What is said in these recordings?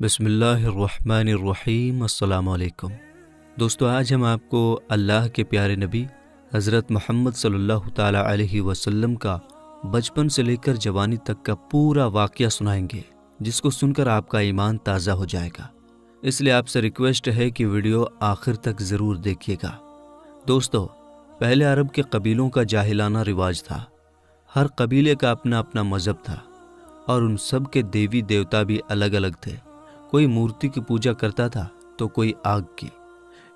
بسم اللہ الرحمن الرحیم۔ السلام علیکم دوستو، آج ہم آپ کو اللہ کے پیارے نبی حضرت محمد صلی اللہ تعالیٰ علیہ وسلم کا بچپن سے لے کر جوانی تک کا پورا واقعہ سنائیں گے، جس کو سن کر آپ کا ایمان تازہ ہو جائے گا۔ اس لیے آپ سے ریکویسٹ ہے کہ ویڈیو آخر تک ضرور دیکھیے گا۔ دوستو، پہلے عرب کے قبیلوں کا جاہلانہ رواج تھا۔ ہر قبیلے کا اپنا اپنا مذہب تھا اور ان سب کے دیوی دیوتا بھی الگ الگ تھے۔ کوئی مورتی کی پوجا کرتا تھا تو کوئی آگ کی۔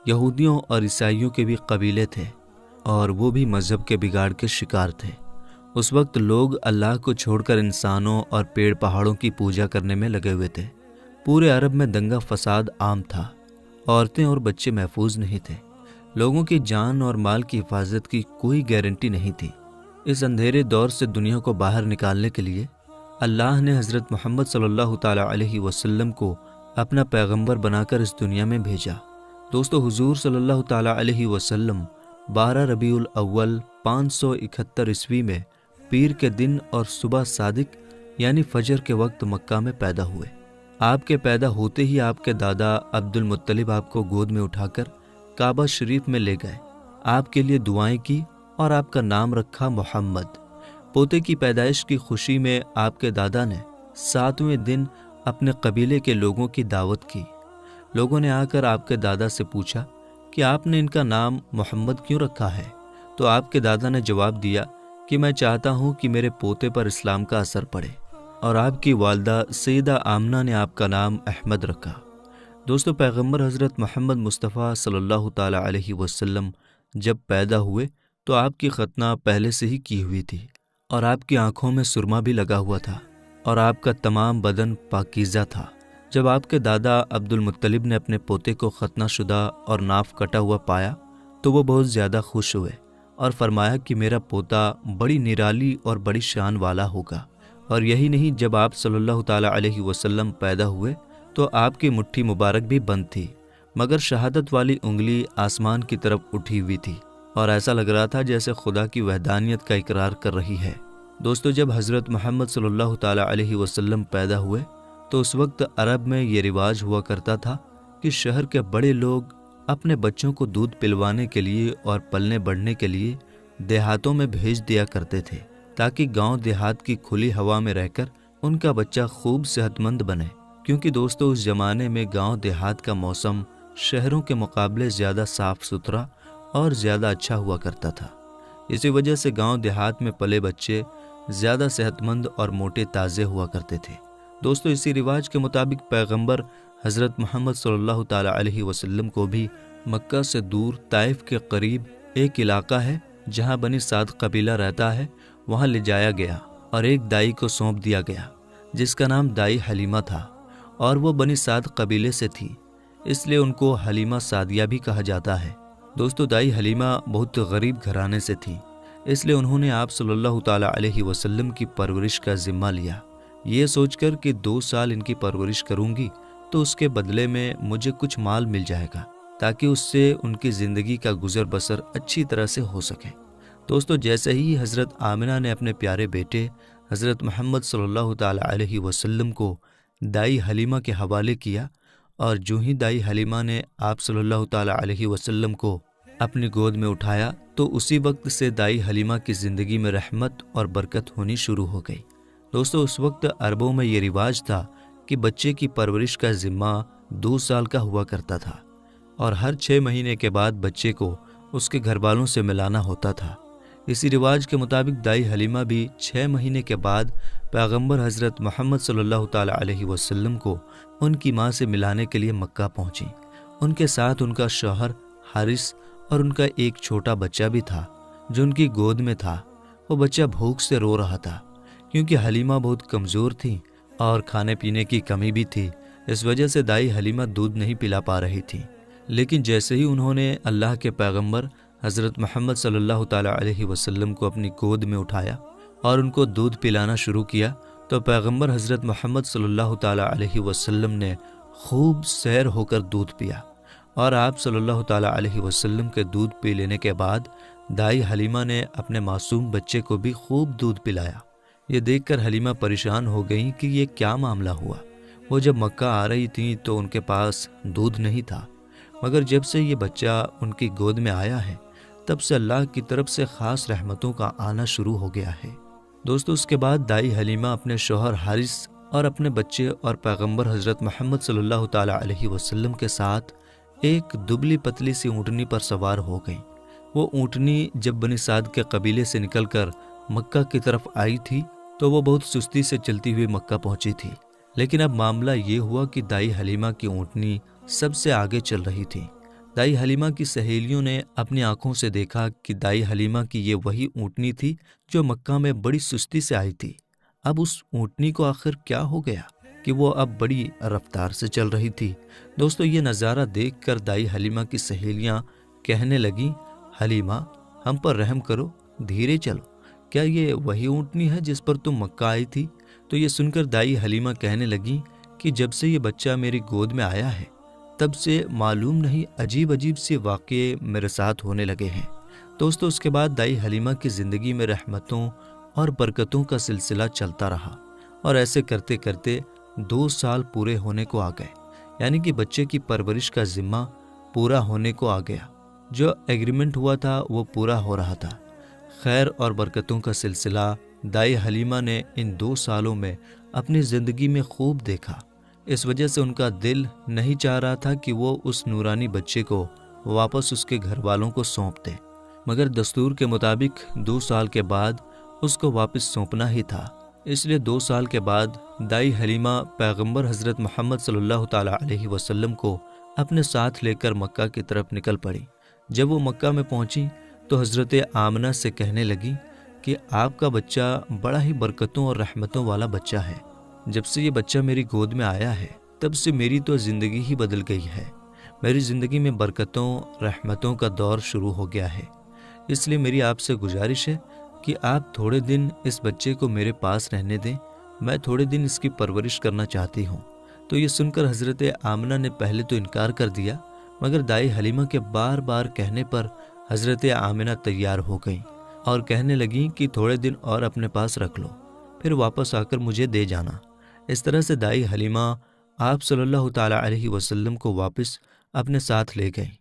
یہودیوں اور عیسائیوں کے بھی قبیلے تھے اور وہ بھی مذہب کے بگاڑ کے شکار تھے۔ اس وقت لوگ اللہ کو چھوڑ کر انسانوں اور پیڑ پہاڑوں کی پوجا کرنے میں لگے ہوئے تھے۔ پورے عرب میں دنگا فساد عام تھا۔ عورتیں اور بچے محفوظ نہیں تھے۔ لوگوں کی جان اور مال کی حفاظت کی کوئی گارنٹی نہیں تھی۔ اس اندھیرے دور سے دنیا کو باہر نکالنے کے لیے اللہ نے حضرت محمد صلی اللہ تعالیٰ علیہ وسلم کو اپنا پیغمبر بنا کر اس دنیا میں بھیجا۔ دوستو، حضور صلی اللہ تعالیٰ علیہ وسلم 12 ربیع الاول 571 عیسوی میں پیر کے دن اور صبح صادق یعنی فجر کے وقت مکہ میں پیدا ہوئے۔ آپ کے پیدا ہوتے ہی آپ کے دادا عبد المطلب آپ کو گود میں اٹھا کر کعبہ شریف میں لے گئے، آپ کے لیے دعائیں کی اور آپ کا نام رکھا محمد۔ پوتے کی پیدائش کی خوشی میں آپ کے دادا نے 7ویں دن اپنے قبیلے کے لوگوں کی دعوت کی۔ لوگوں نے آ کر آپ کے دادا سے پوچھا کہ آپ نے ان کا نام محمد کیوں رکھا ہے؟ تو آپ کے دادا نے جواب دیا کہ میں چاہتا ہوں کہ میرے پوتے پر اسلام کا اثر پڑے، اور آپ کی والدہ سیدہ آمنہ نے آپ کا نام احمد رکھا۔ دوستو، پیغمبر حضرت محمد مصطفیٰ صلی اللہ تعالیٰ علیہ وسلم جب پیدا ہوئے تو آپ کی ختنہ پہلے سے ہی کی ہوئی تھی، اور آپ کی آنکھوں میں سرما بھی لگا ہوا تھا، اور آپ کا تمام بدن پاکیزہ تھا۔ جب آپ کے دادا عبد المطلب نے اپنے پوتے کو ختنہ شدہ اور ناف کٹا ہوا پایا تو وہ بہت زیادہ خوش ہوئے اور فرمایا کہ میرا پوتا بڑی نرالی اور بڑی شان والا ہوگا۔ اور یہی نہیں، جب آپ صلی اللہ تعالیٰ علیہ وسلم پیدا ہوئے تو آپ کی مٹھی مبارک بھی بند تھی، مگر شہادت والی انگلی آسمان کی طرف اٹھی ہوئی تھی، اور ایسا لگ رہا تھا جیسے خدا کی وحدانیت کا اقرار کر رہی ہے۔ دوستو، جب حضرت محمد صلی اللہ تعالیٰ علیہ وسلم پیدا ہوئے تو اس وقت عرب میں یہ رواج ہوا کرتا تھا کہ شہر کے بڑے لوگ اپنے بچوں کو دودھ پلوانے کے لیے اور پلنے بڑھنے کے لیے دیہاتوں میں بھیج دیا کرتے تھے، تاکہ گاؤں دیہات کی کھلی ہوا میں رہ کر ان کا بچہ خوب صحت مند بنے۔ کیونکہ دوستو، اس زمانے میں گاؤں دیہات کا موسم شہروں کے مقابلے زیادہ صاف ستھرا اور زیادہ اچھا ہوا کرتا تھا۔ اسی وجہ سے گاؤں دیہات میں پلے بچے زیادہ صحت مند اور موٹے تازے ہوا کرتے تھے۔ دوستو، اسی رواج کے مطابق پیغمبر حضرت محمد صلی اللہ تعالیٰ علیہ وسلم کو بھی مکہ سے دور طائف کے قریب ایک علاقہ ہے جہاں بنی سعد قبیلہ رہتا ہے، وہاں لے جایا گیا اور ایک دائی کو سونپ دیا گیا جس کا نام دائی حلیمہ تھا، اور وہ بنی سعد قبیلے سے تھی، اس لیے ان کو حلیمہ سعدیہ بھی کہا جاتا ہے۔ دوستو، دائی حلیمہ بہت غریب گھرانے سے تھی، اس لیے انہوں نے آپ صلی اللہ تعالیٰ علیہ وسلم کی پرورش کا ذمہ لیا، یہ سوچ کر کہ 2 سال ان کی پرورش کروں گی تو اس کے بدلے میں مجھے کچھ مال مل جائے گا، تاکہ اس سے ان کی زندگی کا گزر بسر اچھی طرح سے ہو سکے۔ دوستو، جیسے ہی حضرت آمنہ نے اپنے پیارے بیٹے حضرت محمد صلی اللہ تعالیٰ علیہ وسلم کو دائی حلیمہ کے حوالے کیا، اور جو ہی دائی حلیمہ نے آپ صلی اللہ تعالیٰ علیہ وسلم کو اپنی گود میں اٹھایا تو اسی وقت سے دائی حلیمہ کی زندگی میں رحمت اور برکت ہونی شروع ہو گئی۔ دوستو، اس وقت عربوں میں یہ رواج تھا کہ بچے کی پرورش کا ذمہ 2 سال کا ہوا کرتا تھا، اور ہر 6 مہینے کے بعد بچے کو اس کے گھر والوں سے ملانا ہوتا تھا۔ اسی رواج کے مطابق دائی حلیمہ بھی 6 مہینے کے بعد پیغمبر حضرت محمد صلی اللہ تعالیٰ علیہ وسلم کو ان کی ماں سے ملانے کے لیے مکہ پہنچی۔ ان کے ساتھ ان کا شوہر حارث اور ان کا ایک چھوٹا بچہ بھی تھا جو ان کی گود میں تھا۔ وہ بچہ بھوک سے رو رہا تھا کیونکہ حلیمہ بہت کمزور تھی اور کھانے پینے کی کمی بھی تھی، اس وجہ سے دائی حلیمہ دودھ نہیں پلا پا رہی تھی۔ لیکن جیسے ہی انہوں نے اللہ کے پیغمبر حضرت محمد صلی اللہ تعالیٰ علیہ وسلم کو اپنی گود میں اٹھایا اور ان کو دودھ پلانا شروع کیا تو پیغمبر حضرت محمد صلی اللہ تعالیٰ علیہ وسلم نے خوب سیر ہو کر دودھ پیا، اور آپ صلی اللہ تعالیٰ علیہ وسلم کے دودھ پی لینے کے بعد دائی حلیمہ نے اپنے معصوم بچے کو بھی خوب دودھ پلایا۔ یہ دیکھ کر حلیمہ پریشان ہو گئیں کہ یہ کیا معاملہ ہوا۔ وہ جب مکہ آ رہی تھیں تو ان کے پاس دودھ نہیں تھا، مگر جب سے یہ بچہ ان کی گود میں آیا ہے تب سے اللہ کی طرف سے خاص رحمتوں کا آنا شروع ہو گیا ہے۔ دوستو، اس کے بعد دائی حلیمہ اپنے شوہر حارث اور اپنے بچے اور پیغمبر حضرت محمد صلی اللہ تعالیٰ علیہ وسلم کے ساتھ ایک دبلی پتلی سی اونٹنی پر سوار ہو گئیں۔ وہ اونٹنی جب بنی سعد کے قبیلے سے نکل کر مکہ کی طرف آئی تھی تو وہ بہت سستی سے چلتی ہوئی مکہ پہنچی تھی، لیکن اب معاملہ یہ ہوا کہ دائی حلیمہ کی اونٹنی سب سے آگے چل رہی تھی۔ دائی حلیمہ کی سہیلیوں نے اپنی آنکھوں سے دیکھا کہ دائی حلیمہ کی یہ وہی اونٹنی تھی جو مکہ میں بڑی سستی سے آئی تھی۔ اب اس اونٹنی کو آخر کیا ہو گیا کہ وہ اب بڑی رفتار سے چل رہی تھی۔ دوستو، یہ نظارہ دیکھ کر دائی حلیمہ کی سہیلیاں کہنے لگیں، حلیمہ ہم پر رحم کرو، دھیرے چلو، کیا یہ وہی اونٹنی ہے جس پر تم مکہ آئی تھی؟ تو یہ سن کر دائی حلیمہ کہنے لگیں کہ جب سے یہ بچہ میری گود میں آیا ہے تب سے معلوم نہیں عجیب عجیب سے واقعے میرے ساتھ ہونے لگے ہیں۔ دوستو، اس کے بعد دائی حلیمہ کی زندگی میں رحمتوں اور برکتوں کا سلسلہ چلتا رہا، اور ایسے کرتے کرتے 2 سال پورے ہونے کو آ گئے، یعنی کہ بچے کی پرورش کا ذمہ پورا ہونے کو آ گیا۔ جو ایگریمنٹ ہوا تھا وہ پورا ہو رہا تھا۔ خیر اور برکتوں کا سلسلہ دائی حلیمہ نے ان 2 سالوں میں اپنی زندگی میں خوب دیکھا۔ اس وجہ سے ان کا دل نہیں چاہ رہا تھا کہ وہ اس نورانی بچے کو واپس اس کے گھر والوں کو سونپ دے، مگر دستور کے مطابق 2 سال کے بعد اس کو واپس سونپنا ہی تھا۔ اس لیے 2 سال کے بعد دائی حلیمہ پیغمبر حضرت محمد صلی اللہ تعالیٰ علیہ وسلم کو اپنے ساتھ لے کر مکہ کی طرف نکل پڑی۔ جب وہ مکہ میں پہنچی تو حضرت آمنہ سے کہنے لگی کہ آپ کا بچہ بڑا ہی برکتوں اور رحمتوں والا بچہ ہے۔ جب سے یہ بچہ میری گود میں آیا ہے تب سے میری تو زندگی ہی بدل گئی ہے۔ میری زندگی میں برکتوں رحمتوں کا دور شروع ہو گیا ہے۔ اس لیے میری آپ سے گزارش ہے کہ آپ تھوڑے دن اس بچے کو میرے پاس رہنے دیں، میں تھوڑے دن اس کی پرورش کرنا چاہتی ہوں۔ تو یہ سن کر حضرت آمنہ نے پہلے تو انکار کر دیا، مگر دائی حلیمہ کے بار بار کہنے پر حضرت آمنہ تیار ہو گئیں اور کہنے لگیں کہ تھوڑے دن اور اپنے پاس رکھ لو، پھر واپس آ کر مجھے دے جانا۔ اس طرح سے دائی حلیمہ آپ صلی اللہ تعالیٰ علیہ وسلم کو واپس اپنے ساتھ لے گئیں۔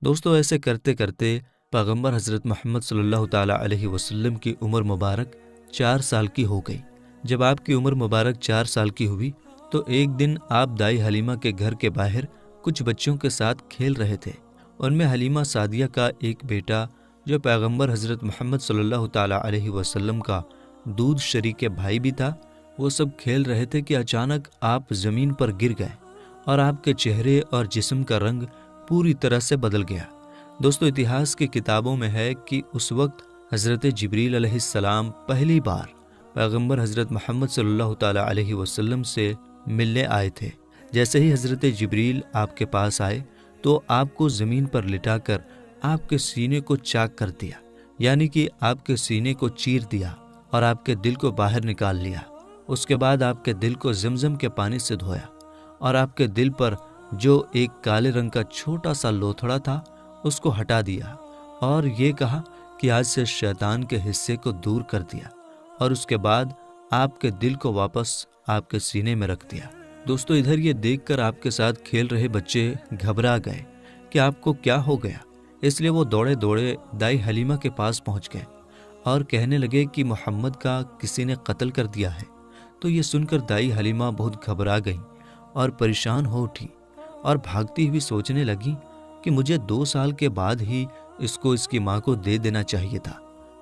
دوستو، ایسے کرتے کرتے پیغمبر حضرت محمد صلی اللہ تعالیٰ علیہ وسلم کی عمر مبارک 4 سال کی ہو گئی۔ جب آپ کی عمر مبارک 4 سال کی ہوئی تو ایک دن آپ دائی حلیمہ کے گھر کے باہر کچھ بچوں کے ساتھ کھیل رہے تھے۔ ان میں حلیمہ سعدیہ کا ایک بیٹا جو پیغمبر حضرت محمد صلی اللہ تعالیٰ علیہ وسلم کا دودھ شریک بھائی بھی تھا۔ وہ سب کھیل رہے تھے کہ اچانک آپ زمین پر گر گئے اور آپ کے چہرے اور جسم کا رنگ پوری طرح سے بدل گیا۔ دوستو، اتہاس کی کتابوں میں ہے کہ اس وقت حضرت جبریل علیہ السلام پہلی بار پیغمبر حضرت محمد صلی اللہ تعالیٰ علیہ وسلم سے ملنے آئے تھے۔ جیسے ہی حضرت جبریل آپ کے پاس آئے تو آپ کو زمین پر لٹا کر آپ کے سینے کو چاک کر دیا، یعنی کہ آپ کے سینے کو چیر دیا اور آپ کے دل کو باہر نکال لیا۔ اس کے بعد آپ کے دل کو زمزم کے پانی سے دھویا اور آپ کے دل پر جو ایک کالے رنگ کا چھوٹا سا لوتھڑا تھا اس کو ہٹا دیا اور یہ کہا کہ آج سے شیطان کے حصے کو دور کر دیا، اور اس کے بعد آپ کے دل کو واپس آپ کے سینے میں رکھ دیا۔ دوستو، ادھر یہ دیکھ کر آپ کے ساتھ کھیل رہے بچے گھبرا گئے کہ آپ کو کیا ہو گیا، اس لیے وہ دوڑے دوڑے دائی حلیمہ کے پاس پہنچ گئے اور کہنے لگے کہ محمد کا کسی نے قتل کر دیا ہے۔ تو یہ سن کر دائی حلیمہ بہت گھبرا گئیں اور پریشان ہو اٹھی اور بھاگتی ہوئی سوچنے لگی کہ مجھے 2 سال کے بعد ہی اس کو اس کی ماں کو دے دینا چاہیے تھا،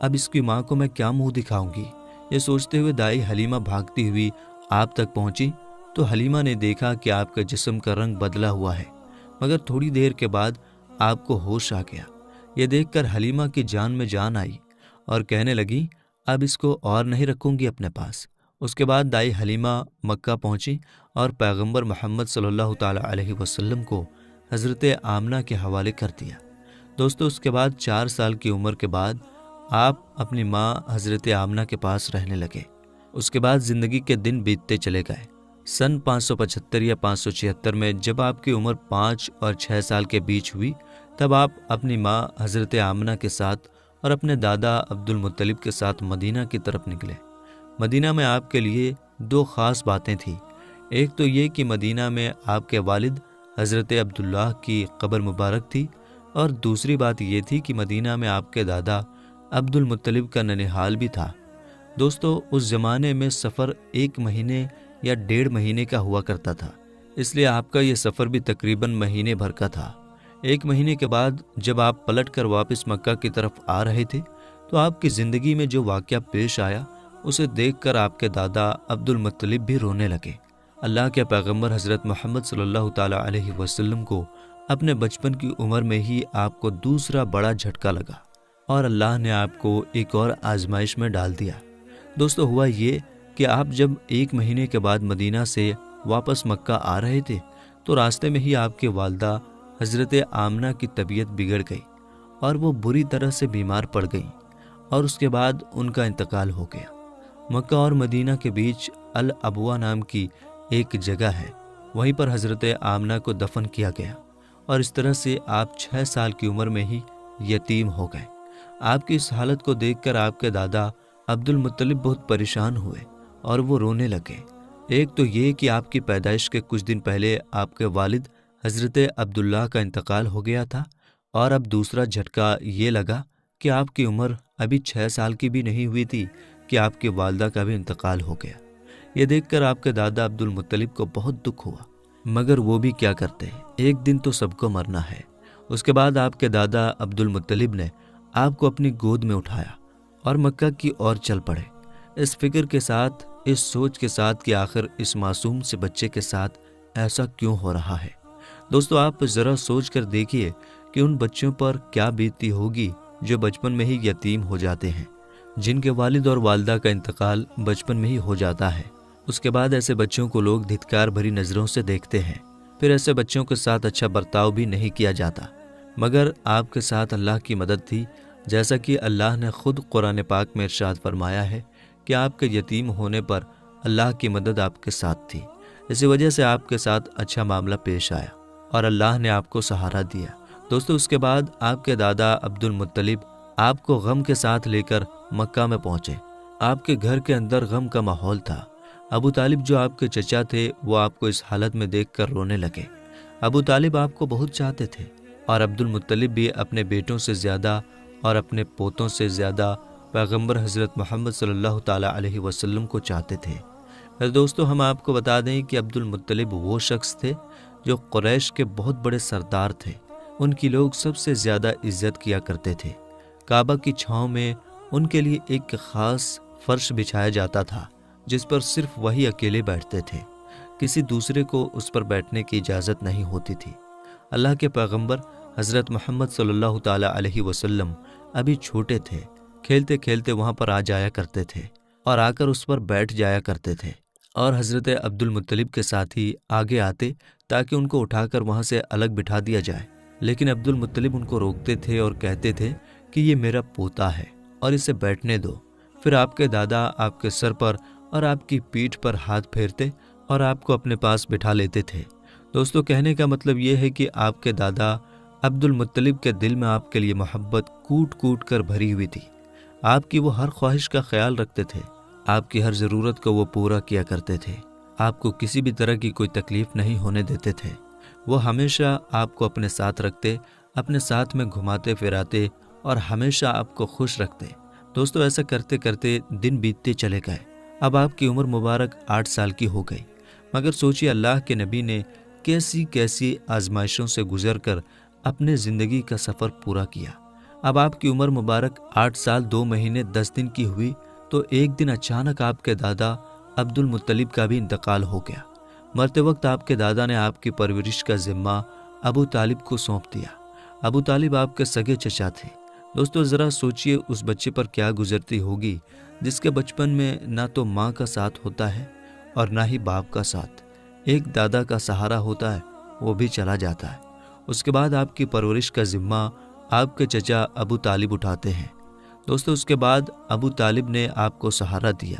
اب اس کی ماں کو میں کیا منہ دکھاؤں گی۔ یہ سوچتے ہوئے دائی حلیمہ بھاگتی ہوئی آپ تک پہنچی تو حلیمہ نے دیکھا کہ آپ کا جسم کا رنگ بدلا ہوا ہے، مگر تھوڑی دیر کے بعد آپ کو ہوش آ گیا۔ یہ دیکھ کر حلیمہ کی جان میں جان آئی اور کہنے لگی اب اس کو اور نہیں رکھوں گی اپنے پاس۔ اس کے بعد دائی حلیمہ مکہ پہنچی اور پیغمبر محمد صلی اللہ تعالیٰ علیہ وسلم کو حضرت آمنہ کے حوالے کر دیا۔ دوستو، اس کے بعد 4 سال کی عمر کے بعد آپ اپنی ماں حضرت آمنہ کے پاس رہنے لگے۔ اس کے بعد زندگی کے دن بیتتے چلے گئے۔ سن 575 یا 576 میں جب آپ کی عمر 5 اور 6 سال کے بیچ ہوئی تب آپ اپنی ماں حضرت آمنہ کے ساتھ اور اپنے دادا عبد المطلب کے ساتھ مدینہ کی طرف نکلے۔ مدینہ میں آپ کے لیے 2 خاص باتیں تھیں۔ ایک تو یہ کہ مدینہ میں آپ کے والد حضرت عبداللہ کی قبر مبارک تھی، اور دوسری بات یہ تھی کہ مدینہ میں آپ کے دادا عبد المطلب کا ننھال بھی تھا۔ دوستو، اس زمانے میں سفر 1 مہینے یا 1.5 مہینے کا ہوا کرتا تھا، اس لیے آپ کا یہ سفر بھی تقریباً مہینے بھر کا تھا۔ 1 مہینے کے بعد جب آپ پلٹ کر واپس مکہ کی طرف آ رہے تھے تو آپ کی زندگی میں جو واقعہ پیش آیا اسے دیکھ کر آپ کے دادا عبد المطلب بھی رونے لگے۔ اللہ کے پیغمبر حضرت محمد صلی اللہ تعالیٰ علیہ وسلم کو اپنے بچپن کی عمر میں ہی آپ کو دوسرا بڑا جھٹکا لگا اور اللہ نے آپ کو ایک اور آزمائش میں ڈال دیا۔ دوستو، ہوا یہ کہ آپ جب 1 مہینے کے بعد مدینہ سے واپس مکہ آ رہے تھے تو راستے میں ہی آپ کی والدہ حضرت آمنہ کی طبیعت بگڑ گئی اور وہ بری طرح سے بیمار پڑ گئیں، اور اس کے بعد ان کا انتقال ہو گیا۔ مکہ اور مدینہ کے بیچ الابوا نام کی ایک جگہ ہے، وہیں پر حضرت آمنہ کو دفن کیا گیا، اور اس طرح سے آپ 6 سال کی عمر میں ہی یتیم ہو گئے۔ آپ کی اس حالت کو دیکھ کر آپ کے دادا عبد المطلب بہت پریشان ہوئے اور وہ رونے لگے۔ ایک تو یہ کہ آپ کی پیدائش کے کچھ دن پہلے آپ کے والد حضرت عبداللہ کا انتقال ہو گیا تھا، اور اب دوسرا جھٹکا یہ لگا کہ آپ کی عمر ابھی 6 سال کی بھی نہیں ہوئی تھی کہ آپ کی والدہ کا بھی انتقال ہو گیا۔ یہ دیکھ کر آپ کے دادا عبد المطلب کو بہت دکھ ہوا، مگر وہ بھی کیا کرتے، ایک دن تو سب کو مرنا ہے۔ اس کے بعد آپ کے دادا عبد المطلب نے آپ کو اپنی گود میں اٹھایا اور مکہ کی اور چل پڑے، اس فکر کے ساتھ، اس سوچ کے ساتھ کہ آخر اس معصوم سے بچے کے ساتھ ایسا کیوں ہو رہا ہے۔ دوستو، آپ ذرا سوچ کر دیکھیے کہ ان بچوں پر کیا بیتتی ہوگی جو بچپن میں ہی یتیم ہو جاتے ہیں، جن کے والد اور والدہ کا انتقال بچپن میں ہی ہو جاتا ہے۔ اس کے بعد ایسے بچوں کو لوگ دھتکار بھری نظروں سے دیکھتے ہیں، پھر ایسے بچوں کے ساتھ اچھا برتاؤ بھی نہیں کیا جاتا۔ مگر آپ کے ساتھ اللہ کی مدد تھی، جیسا کہ اللہ نے خود قرآن پاک میں ارشاد فرمایا ہے کہ آپ کے یتیم ہونے پر اللہ کی مدد آپ کے ساتھ تھی۔ اسی وجہ سے آپ کے ساتھ اچھا معاملہ پیش آیا اور اللہ نے آپ کو سہارا دیا۔ دوستو، اس کے بعد آپ کے دادا عبد المطلب آپ کو غم کے ساتھ لے کر مکہ میں پہنچے۔ آپ کے گھر کے اندر غم کا ماحول تھا۔ ابو طالب جو آپ کے چچا تھے وہ آپ کو اس حالت میں دیکھ کر رونے لگے۔ ابو طالب آپ کو بہت چاہتے تھے، اور عبد المطلب بھی اپنے بیٹوں سے زیادہ اور اپنے پوتوں سے زیادہ پیغمبر حضرت محمد صلی اللہ تعالیٰ علیہ وسلم کو چاہتے تھے۔ دوستو، ہم آپ کو بتا دیں کہ عبد المطلب وہ شخص تھے جو قریش کے بہت بڑے سردار تھے۔ ان کی لوگ سب سے زیادہ عزت کیا کرتے تھے۔ کعبہ کی چھاؤں میں ان کے لیے ایک خاص فرش بچھایا جاتا تھا جس پر صرف وہی اکیلے بیٹھتے تھے، کسی دوسرے کو اس پر بیٹھنے کی اجازت نہیں ہوتی تھی۔ اللہ کے پیغمبر حضرت محمد صلی اللہ تعالیٰ علیہ وسلم ابھی چھوٹے تھے، کھیلتے کھیلتے وہاں پر آ جایا کرتے تھے اور آ کر اس پر بیٹھ جایا کرتے تھے، اور حضرت عبد المطلب کے ساتھ ہی آگے آتے تاکہ ان کو اٹھا کر وہاں سے الگ بٹھا دیا جائے، لیکن عبد المطلب ان کو روکتے تھے اور کہتے تھے کہ یہ میرا پوتا ہے اور اسے بیٹھنے دو۔ پھر آپ کے دادا آپ کے سر پر اور آپ کی پیٹھ پر ہاتھ پھیرتے اور آپ کو اپنے پاس بٹھا لیتے تھے۔ دوستو، کہنے کا مطلب یہ ہے کہ آپ کے دادا عبد المطلب کے دل میں آپ کے لیے محبت کوٹ کوٹ کر بھری ہوئی تھی۔ آپ کی وہ ہر خواہش کا خیال رکھتے تھے، آپ کی ہر ضرورت کو وہ پورا کیا کرتے تھے، آپ کو کسی بھی طرح کی کوئی تکلیف نہیں ہونے دیتے تھے۔ وہ ہمیشہ آپ کو اپنے ساتھ رکھتے، اپنے ساتھ میں گھماتے پھراتے اور ہمیشہ آپ کو خوش رکھتے۔ دوستو، ایسا کرتے کرتے دن بیتتے چلے گئے۔ اب آپ کی عمر مبارک 8 سال کی ہو گئی، مگر سوچیے اللہ کے نبی نے کیسی کیسی آزمائشوں سے گزر کر اپنے زندگی کا سفر پورا کیا۔ اب آپ کی عمر مبارک 8 سال 2 مہینے 10 دن کی ہوئی تو ایک دن اچانک آپ کے دادا عبد المطلب کا بھی انتقال ہو گیا۔ مرتے وقت آپ کے دادا نے آپ کی پرورش کا ذمہ ابو طالب کو سونپ دیا۔ ابو طالب آپ کے سگے چچا تھے۔ دوستو، ذرا سوچئے اس بچے پر کیا گزرتی ہوگی جس کے بچپن میں نہ تو ماں کا ساتھ ہوتا ہے اور نہ ہی باپ کا ساتھ، ایک دادا کا سہارا ہوتا ہے، وہ بھی چلا جاتا ہے۔ اس کے بعد آپ کی پرورش کا ذمہ آپ کے چچا ابو طالب اٹھاتے ہیں۔ دوستو، اس کے بعد ابو طالب نے آپ کو سہارا دیا،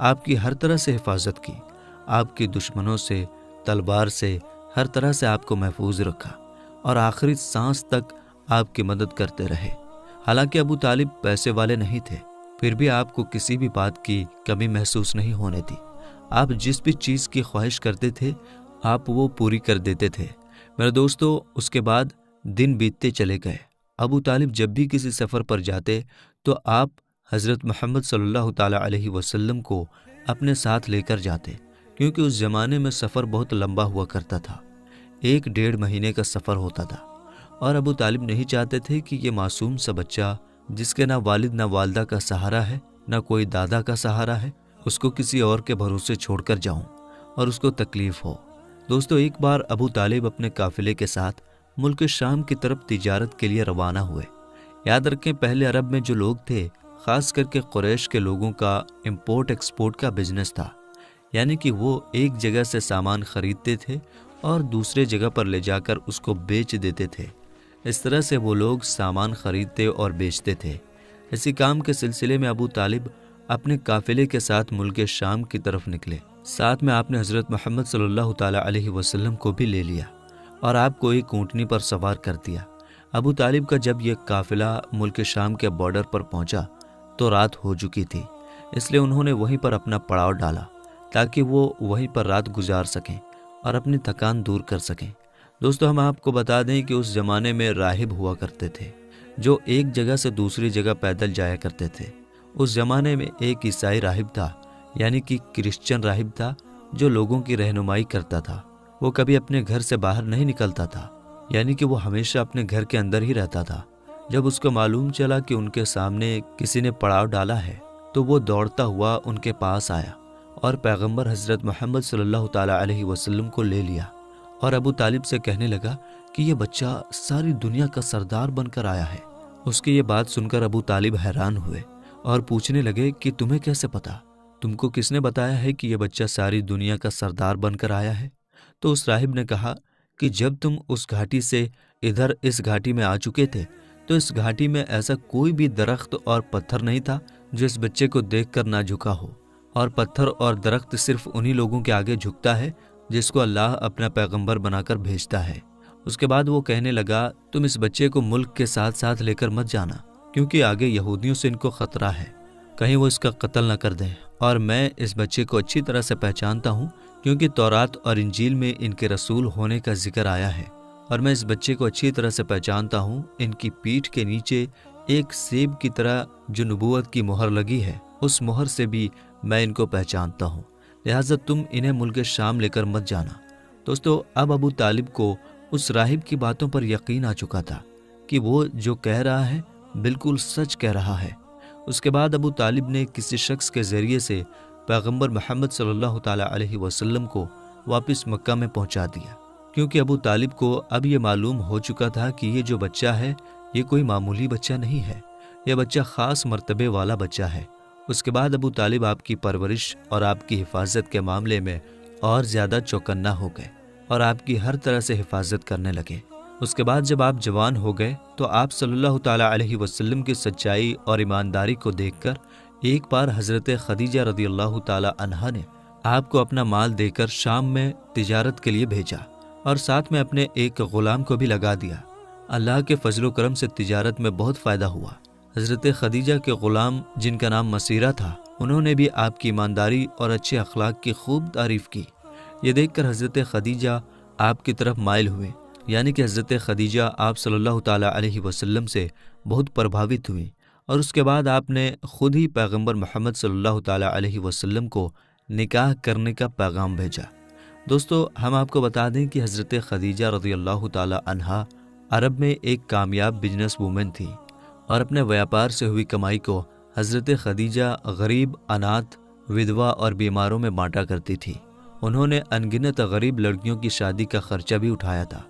آپ کی ہر طرح سے حفاظت کی، آپ کی دشمنوں سے، تلوار سے، ہر طرح سے آپ کو محفوظ رکھا اور آخری سانس تک آپ کی مدد کرتے رہے۔ حالانکہ ابو طالب پیسے والے نہیں تھے، پھر بھی آپ کو کسی بھی بات کی کمی محسوس نہیں ہونے دی۔ آپ جس بھی چیز کی خواہش کرتے تھے آپ وہ پوری کر دیتے تھے۔ میرے دوستو، اس کے بعد دن بیتتے چلے گئے۔ ابو طالب جب بھی کسی سفر پر جاتے تو آپ حضرت محمد صلی اللہ تعالیٰ علیہ وسلم کو اپنے ساتھ لے کر جاتے، کیونکہ اس زمانے میں سفر بہت لمبا ہوا کرتا تھا، 1-1.5 مہینے کا سفر ہوتا تھا، اور ابو طالب نہیں چاہتے تھے کہ یہ معصوم سا بچہ جس کے نہ والد نہ والدہ کا سہارا ہے، نہ کوئی دادا کا سہارا ہے، اس کو کسی اور کے بھروسے چھوڑ کر جاؤں اور اس کو تکلیف ہو۔ دوستو، ایک بار ابو طالب اپنے قافلے کے ساتھ ملک شام کی طرف تجارت کے لیے روانہ ہوئے۔ یاد رکھیں، پہلے عرب میں جو لوگ تھے، خاص کر کے قریش کے لوگوں کا امپورٹ ایکسپورٹ کا بزنس تھا، یعنی کہ وہ ایک جگہ سے سامان خریدتے تھے اور دوسرے جگہ پر لے جا کر اس کو بیچ دیتے تھے۔ اس طرح سے وہ لوگ سامان خریدتے اور بیچتے تھے۔ اسی کام کے سلسلے میں ابو طالب اپنے قافلے کے ساتھ ملک شام کی طرف نکلے۔ ساتھ میں آپ نے حضرت محمد صلی اللہ تعالیٰ علیہ وسلم کو بھی لے لیا اور آپ کو ایک اونٹنی پر سوار کر دیا۔ ابو طالب کا جب یہ قافلہ ملک شام کے بارڈر پر پہنچا تو رات ہو چکی تھی، اس لیے انہوں نے وہیں پر اپنا پڑاؤ ڈالا تاکہ وہ وہیں پر رات گزار سکیں اور اپنی تھکان دور کر سکیں۔ دوستو، ہم آپ کو بتا دیں کہ اس زمانے میں راہب ہوا کرتے تھے جو ایک جگہ سے دوسری جگہ پیدل جایا کرتے تھے۔ اس زمانے میں ایک عیسائی راہب تھا، یعنی کہ کرسچن راہب تھا، جو لوگوں کی رہنمائی کرتا تھا۔ وہ کبھی اپنے گھر سے باہر نہیں نکلتا تھا، یعنی کہ وہ ہمیشہ اپنے گھر کے اندر ہی رہتا تھا۔ جب اس کو معلوم چلا کہ ان کے سامنے کسی نے پڑاؤ ڈالا ہے تو وہ دوڑتا ہوا ان کے پاس آیا اور پیغمبر حضرت محمد صلی اللہ تعالیٰ علیہ وسلم کو لے لیا اور ابو طالب سے کہنے لگا کہ یہ بچہ ساری دنیا کا سردار بن کر آیا ہے۔ اس کی یہ بات سن کر ابو طالب حیران ہوئے اور پوچھنے لگے کہ تمہیں کیسے پتا؟ تم کو کس نے بتایا ہے کہ یہ بچہ ساری دنیا کا سردار بن کر آیا ہے؟ تو اس راہب نے کہا کہ جب تم اس گھاٹی سے ادھر اس گھاٹی میں آ چکے تھے تو اس گھاٹی میں ایسا کوئی بھی درخت اور پتھر نہیں تھا جو اس بچے کو دیکھ کر نہ جھکا ہو، اور پتھر اور درخت صرف انہی لوگوں کے آگے جھکتا ہے جس کو اللہ اپنا پیغمبر بنا کر بھیجتا ہے۔ اس کے بعد وہ کہنے لگا، تم اس بچے کو ملک کے ساتھ ساتھ لے کر مت جانا، کیونکہ آگے یہودیوں سے ان کو خطرہ ہے، کہیں وہ اس کا قتل نہ کر دیں، اور میں اس بچے کو اچھی طرح سے پہچانتا ہوں کیونکہ تورات اور انجیل میں ان کے رسول ہونے کا ذکر آیا ہے، اور میں اس بچے کو اچھی طرح سے پہچانتا ہوں۔ ان کی پیٹھ کے نیچے ایک سیب کی طرح جو نبوت کی مہر لگی ہے، اس مہر سے بھی میں ان کو پہچانتا ہوں، لہٰذا تم انہیں ملک شام لے کر مت جانا۔ دوستو، اب ابو طالب کو اس راہب کی باتوں پر یقین آ چکا تھا کہ وہ جو کہہ رہا ہے بالکل سچ کہہ رہا ہے۔ اس کے بعد ابو طالب نے کسی شخص کے ذریعے سے پیغمبر محمد صلی اللہ تعالیٰ علیہ وسلم کو واپس مکہ میں پہنچا دیا، کیونکہ ابو طالب کو اب یہ معلوم ہو چکا تھا کہ یہ جو بچہ ہے یہ کوئی معمولی بچہ نہیں ہے، یہ بچہ خاص مرتبے والا بچہ ہے۔ اس کے بعد ابو طالب آپ کی پرورش اور آپ کی حفاظت کے معاملے میں اور زیادہ چوکنا ہو گئے اور آپ کی ہر طرح سے حفاظت کرنے لگے۔ اس کے بعد جب آپ جوان ہو گئے تو آپ صلی اللہ تعالیٰ علیہ وسلم کی سچائی اور ایمانداری کو دیکھ کر ایک بار حضرت خدیجہ رضی اللہ تعالیٰ عنہا نے آپ کو اپنا مال دے کر شام میں تجارت کے لیے بھیجا اور ساتھ میں اپنے ایک غلام کو بھی لگا دیا۔ اللہ کے فضل و کرم سے تجارت میں بہت فائدہ ہوا۔ حضرت خدیجہ کے غلام جن کا نام مسیرہ تھا، انہوں نے بھی آپ کی ایمانداری اور اچھے اخلاق کی خوب تعریف کی۔ یہ دیکھ کر حضرت خدیجہ آپ کی طرف مائل ہوئے، یعنی کہ حضرت خدیجہ آپ صلی اللہ تعالیٰ علیہ وسلم سے بہت پربھاوت ہوئی، اور اس کے بعد آپ نے خود ہی پیغمبر محمد صلی اللہ تعالیٰ علیہ وسلم کو نکاح کرنے کا پیغام بھیجا۔ دوستو، ہم آپ کو بتا دیں کہ حضرت خدیجہ رضی اللہ تعالیٰ عنہا عرب میں ایک کامیاب بزنس وومن تھی، اور اپنے ویاپار سے ہوئی کمائی کو حضرت خدیجہ غریب، اناتھ، ودوا اور بیماروں میں بانٹا کرتی تھی۔ انہوں نے انگنت غریب لڑکیوں کی شادی کا خرچہ بھی اٹھایا تھا،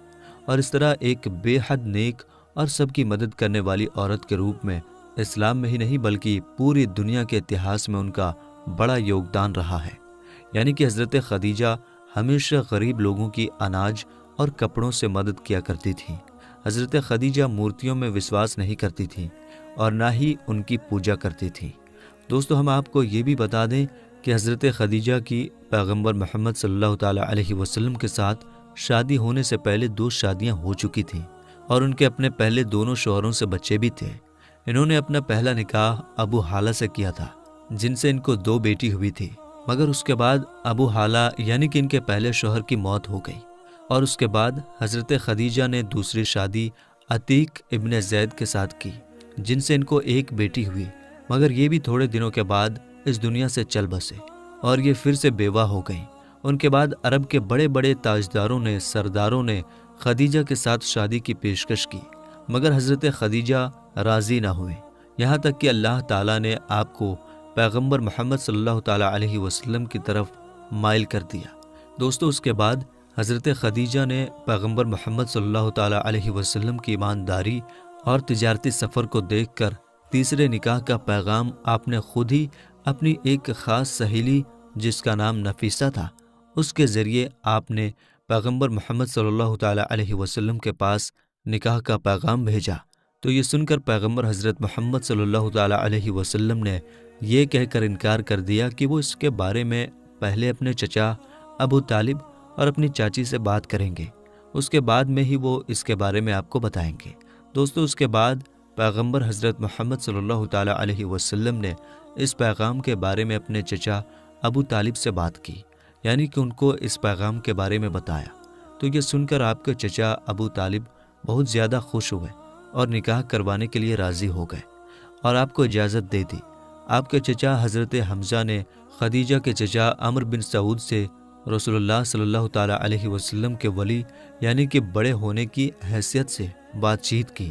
اور اس طرح ایک بے حد نیک اور سب کی مدد کرنے والی عورت کے روپ میں اسلام میں ہی نہیں بلکہ پوری دنیا کے اتہاس میں ان کا بڑا یوگدان رہا ہے۔ یعنی کہ حضرت خدیجہ ہمیشہ غریب لوگوں کی اناج اور کپڑوں سے مدد کیا کرتی تھیں۔ حضرت خدیجہ مورتیوں میں وشواس نہیں کرتی تھیں اور نہ ہی ان کی پوجا کرتی تھیں۔ دوستو، ہم آپ کو یہ بھی بتا دیں کہ حضرت خدیجہ کی پیغمبر محمد صلی اللہ تعالیٰ علیہ وسلم کے ساتھ شادی ہونے سے پہلے 2 شادیاں ہو چکی تھیں، اور ان کے اپنے پہلے دونوں شوہروں سے بچے بھی تھے۔ انہوں نے اپنا پہلا نکاح ابو حالہ سے کیا تھا، جن سے ان کو 2 بیٹی ہوئی تھی۔ مگر اس کے بعد ابو حالہ یعنی کہ ان کے پہلے شوہر کی موت ہو گئی، اور اس کے بعد حضرت خدیجہ نے دوسری شادی عتیق ابن زید کے ساتھ کی، جن سے ان کو ایک بیٹی ہوئی، مگر یہ بھی تھوڑے دنوں کے بعد اس دنیا سے چل بسے اور یہ پھر سے بیوہ ہو گئیں۔ ان کے بعد عرب کے بڑے بڑے تاجداروں نے، سرداروں نے خدیجہ کے ساتھ شادی کی پیشکش کی، مگر حضرت خدیجہ راضی نہ ہوئے، یہاں تک کہ اللہ تعالیٰ نے آپ کو پیغمبر محمد صلی اللہ تعالیٰ علیہ وسلم کی طرف مائل کر دیا۔ دوستو، اس کے بعد حضرت خدیجہ نے پیغمبر محمد صلی اللہ تعالیٰ علیہ وسلم کی ایمانداری اور تجارتی سفر کو دیکھ کر تیسرے نکاح کا پیغام آپ نے خود ہی اپنی ایک خاص سہیلی جس کا نام نفیسہ تھا، اس کے ذریعے آپ نے پیغمبر محمد صلی اللہ تعالیٰ علیہ وسلم کے پاس نکاح کا پیغام بھیجا۔ تو یہ سن کر پیغمبر حضرت محمد صلی اللہ تعالیٰ علیہ وسلم نے یہ کہہ کر انکار کر دیا کہ وہ اس کے بارے میں پہلے اپنے چچا ابو طالب اور اپنی چاچی سے بات کریں گے، اس کے بعد میں ہی وہ اس کے بارے میں آپ کو بتائیں گے۔ دوستو، اس کے بعد پیغمبر حضرت محمد صلی اللہ تعالیٰ علیہ وسلم نے اس پیغام کے بارے میں اپنے چچا ابو طالب سے بات کی، یعنی کہ ان کو اس پیغام کے بارے میں بتایا۔ تو یہ سن کر آپ کے چچا ابو طالب بہت زیادہ خوش ہوئے اور نکاح کروانے کے لیے راضی ہو گئے اور آپ کو اجازت دے دی۔ آپ کے چچا حضرت حمزہ نے خدیجہ کے چچا عمرو بن سعود سے رسول اللہ صلی اللہ تعالیٰ علیہ وسلم کے ولی یعنی کہ بڑے ہونے کی حیثیت سے بات چیت کی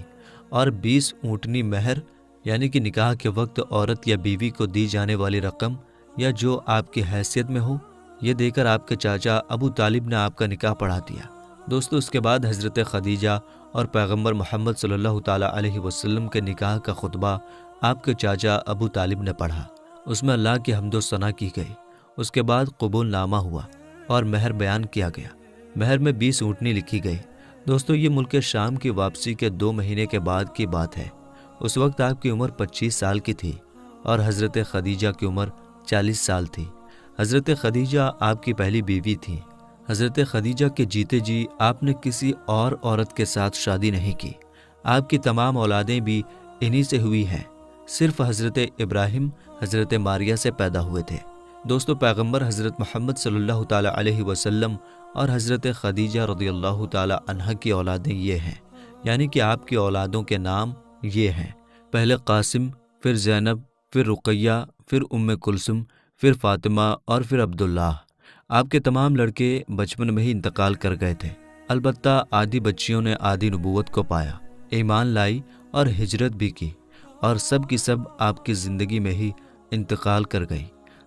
اور 20 اونٹنی مہر یعنی کہ نکاح کے وقت عورت یا بیوی کو دی جانے والی رقم یا جو آپ کی حیثیت میں ہو، یہ دے کر آپ کے چاچا ابو طالب نے آپ کا نکاح پڑھا دیا۔ دوستو، اس کے بعد حضرت خدیجہ اور پیغمبر محمد صلی اللہ تعالیٰ علیہ وسلم کے نکاح کا خطبہ آپ کے چاچا ابو طالب نے پڑھا۔ اس میں اللہ کی حمد و ثنا کی گئی۔ اس کے بعد قبول نامہ ہوا اور مہر بیان کیا گیا۔ مہر میں 20 اونٹنی لکھی گئی۔ دوستو، یہ ملک شام کی واپسی کے 2 مہینے کے بعد کی بات ہے۔ اس وقت آپ کی عمر 25 سال کی تھی اور حضرت خدیجہ کی عمر 40 سال تھی۔ حضرت خدیجہ آپ کی پہلی بیوی تھی۔ حضرت خدیجہ کے جیتے جی آپ نے کسی اور عورت کے ساتھ شادی نہیں کی۔ آپ کی تمام اولادیں بھی انہی سے ہوئی ہیں، صرف حضرت ابراہیم حضرت ماریہ سے پیدا ہوئے تھے۔ دوستو، پیغمبر حضرت محمد صلی اللہ تعالیٰ علیہ وسلم اور حضرت خدیجہ رضی اللہ تعالیٰ عنہ کی اولادیں یہ ہیں، یعنی کہ آپ کی اولادوں کے نام یہ ہیں: پہلے قاسم، پھر زینب، پھر رقیہ، پھر ام کلثوم، پھر فاطمہ اور پھر عبداللہ۔ آپ کے تمام لڑکے بچپن میں ہی انتقال کر گئے تھے، البتہ آدھی بچیوں نے آدھی نبوت کو پایا، ایمان لائی اور ہجرت بھی کی، اور سب کی سب آپ کی زندگی میں ہی انتقال کر گئی۔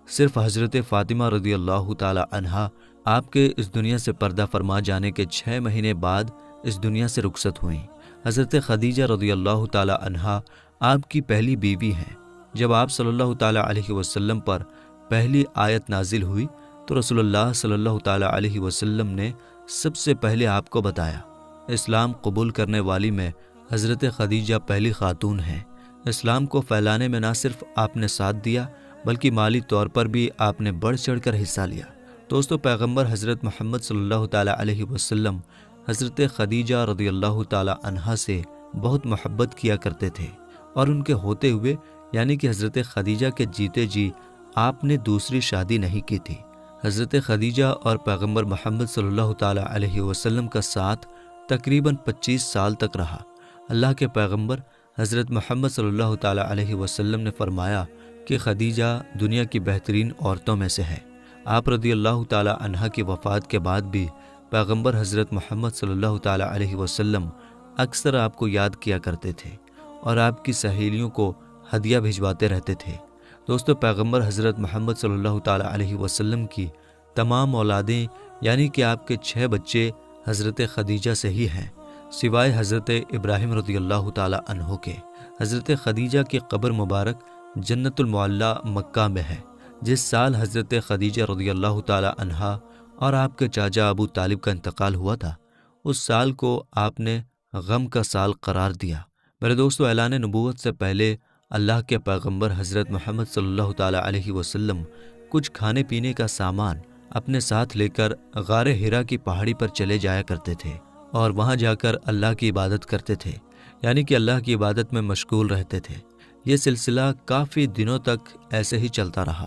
صرف حضرت فاطمہ رضی اللہ تعالیٰ عنہا آپ کے اس دنیا سے پردہ فرما جانے کے 6 مہینے بعد اس دنیا سے رخصت ہوئیں۔ حضرت خدیجہ رضی اللہ تعالیٰ عنہا آپ کی پہلی بیوی ہیں۔ جب آپ صلی اللہ تعالیٰ علیہ وسلم پر پہلی آیت نازل ہوئی تو رسول اللہ صلی اللہ تعالیٰ علیہ وسلم نے سب سے پہلے آپ کو بتایا۔ اسلام قبول کرنے والی میں حضرت خدیجہ پہلی خاتون ہیں۔ اسلام کو پھیلانے میں نہ صرف آپ نے ساتھ دیا بلکہ مالی طور پر بھی آپ نے بڑھ چڑھ کر حصہ لیا۔ دوستو، پیغمبر حضرت محمد صلی اللہ تعالیٰ علیہ وسلم حضرت خدیجہ رضی اللہ تعالیٰ عنہا سے بہت محبت کیا کرتے تھے، اور ان کے ہوتے ہوئے یعنی کہ حضرت خدیجہ کے جیتے جی آپ نے دوسری شادی نہیں کی تھی۔ حضرت خدیجہ اور پیغمبر محمد صلی اللہ تعالیٰ علیہ وسلم کا ساتھ تقریباً 25 سال تک رہا۔ اللہ کے پیغمبر حضرت محمد صلی اللہ تعالیٰ علیہ وسلم نے فرمایا کہ خدیجہ دنیا کی بہترین عورتوں میں سے ہے۔ آپ رضی اللہ تعالیٰ عنہ کی وفات کے بعد بھی پیغمبر حضرت محمد صلی اللہ تعالیٰ علیہ وسلم اکثر آپ کو یاد کیا کرتے تھے اور آپ کی سہیلیوں کو ہدیہ بھجواتے رہتے تھے۔ دوستو، پیغمبر حضرت محمد صلی اللہ تعالیٰ علیہ وسلم کی تمام اولادیں یعنی کہ آپ کے 6 بچے حضرت خدیجہ سے ہی ہیں، سوائے حضرت ابراہیم رضی اللہ تعالیٰ عنہ کے۔ حضرت خدیجہ کی قبر مبارک جنت المعلیٰ مکہ میں ہے۔ جس سال حضرت خدیجہ رضی اللہ تعالیٰ عنہا اور آپ کے چاچا ابو طالب کا انتقال ہوا تھا، اس سال کو آپ نے غم کا سال قرار دیا۔ میرے دوستو، اعلان نبوت سے پہلے اللہ کے پیغمبر حضرت محمد صلی اللہ تعالیٰ علیہ وسلم کچھ کھانے پینے کا سامان اپنے ساتھ لے کر غار حرا کی پہاڑی پر چلے جایا کرتے تھے اور وہاں جا کر اللہ کی عبادت کرتے تھے، یعنی کہ اللہ کی عبادت میں مشغول رہتے تھے۔ یہ سلسلہ کافی دنوں تک ایسے ہی چلتا رہا۔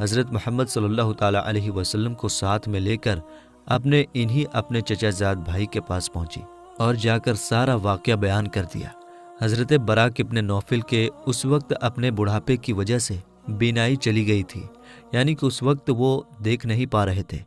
حضرت محمد صلی اللہ تعالیٰ علیہ وسلم کو ساتھ میں لے کر اپنے چچا زاد بھائی کے پاس پہنچی اور جا کر سارا واقعہ بیان کر دیا۔ حضرت براق ابن نوفل کے اس وقت اپنے بڑھاپے کی وجہ سے بینائی چلی گئی تھی، یعنی کہ اس وقت وہ دیکھ نہیں پا رہے تھے۔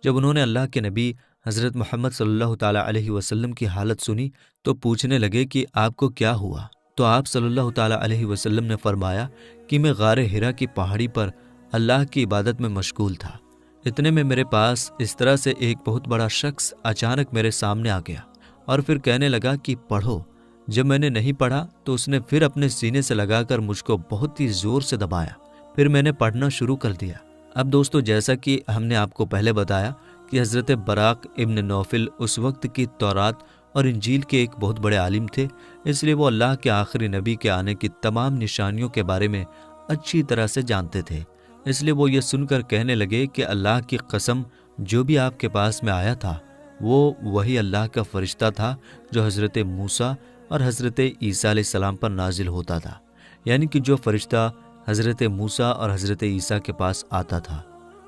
جب انہوں نے اللہ کے نبی حضرت محمد صلی اللہ تعالیٰ علیہ وسلم کی حالت سنی تو پوچھنے لگے کہ آپ کو کیا ہوا؟ تو آپ صلی اللہ تعالیٰ علیہ وسلم نے فرمایا کہ میں غار ہرا کی پہاڑی پر اللہ کی عبادت میں مشغول تھا۔ اتنے میں میرے پاس اس طرح سے ایک بہت بڑا شخص اچانک میرے سامنے آ گیا اور پھر کہنے لگا کہ پڑھو۔ جب میں نے نہیں پڑھا تو اس نے پھر اپنے سینے سے لگا کر مجھ کو بہت ہی زور سے دبایا، پھر میں نے پڑھنا شروع کر دیا۔ اب دوستو، جیسا کہ ہم نے آپ کو پہلے بتایا کہ حضرت براق ابن نوفل اس وقت کی تورات اور انجیل کے ایک بہت بڑے عالم تھے، اس لیے وہ اللہ کے آخری نبی کے آنے کی تمام نشانیوں کے بارے میں اچھی طرح سے جانتے تھے۔ اس لیے وہ یہ سن کر کہنے لگے کہ اللہ کی قسم، جو بھی آپ کے پاس میں آیا تھا وہ وہی اللہ کا فرشتہ تھا جو حضرت موسیٰ اور حضرت عیسیٰ علیہ السلام پر نازل ہوتا تھا، یعنی کہ جو فرشتہ حضرت موسیٰ اور حضرت عیسیٰ کے پاس آتا تھا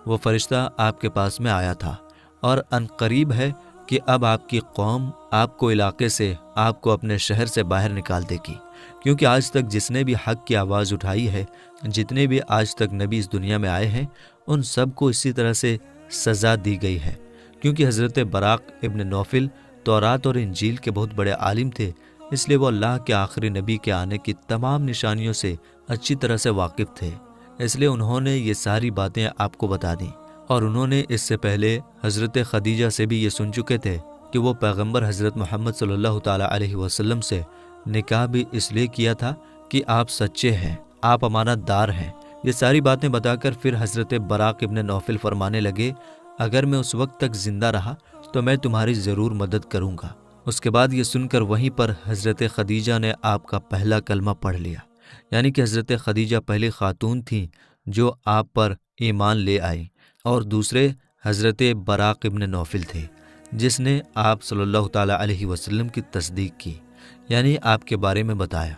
وہ فرشتہ آپ کے پاس میں آیا تھا، اور ان قریب ہے کہ اب آپ کی قوم آپ کو علاقے سے، آپ کو اپنے شہر سے باہر نکال دے گی، کیونکہ آج تک جس نے بھی حق کی آواز اٹھائی ہے، جتنے بھی آج تک نبی اس دنیا میں آئے ہیں، ان سب کو اسی طرح سے سزا دی گئی ہے، کیونکہ حضرت براق ابن نوفل تورات اور انجیل کے بہت بڑے عالم تھے، اس لیے وہ اللہ کے آخری نبی کے آنے کی تمام نشانیوں سے اچھی طرح سے واقف تھے، اس لیے انہوں نے یہ ساری باتیں آپ کو بتا دیں۔ اور انہوں نے اس سے پہلے حضرت خدیجہ سے بھی یہ سن چکے تھے کہ وہ پیغمبر حضرت محمد صلی اللہ تعالیٰ علیہ وسلم سے نکاح بھی اس لیے کیا تھا کہ آپ سچے ہیں، آپ امانت دار ہیں۔ یہ ساری باتیں بتا کر پھر حضرت براق ابن نوفل فرمانے لگے، اگر میں اس وقت تک زندہ رہا تو میں تمہاری ضرور مدد کروں گا۔ اس کے بعد یہ سن کر وہیں پر حضرت خدیجہ نے آپ کا پہلا کلمہ پڑھ لیا، یعنی کہ حضرت خدیجہ پہلی خاتون تھیں جو آپ پر ایمان لے آئی، اور دوسرے حضرت براق ابن نوفل تھے جس نے آپ صلی اللہ تعالیٰ علیہ وسلم کی تصدیق کی، یعنی آپ کے بارے میں بتایا،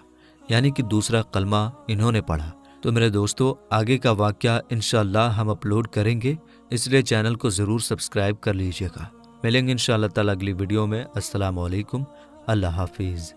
یعنی کہ دوسرا کلمہ انہوں نے پڑھا۔ تو میرے دوستو، آگے کا واقعہ انشاءاللہ ہم اپلوڈ کریں گے، اس لیے چینل کو ضرور سبسکرائب کر لیجیے گا۔ ملیں گے انشاءاللہ تعالیٰ اگلی ویڈیو میں۔ السلام علیکم، اللہ حافظ۔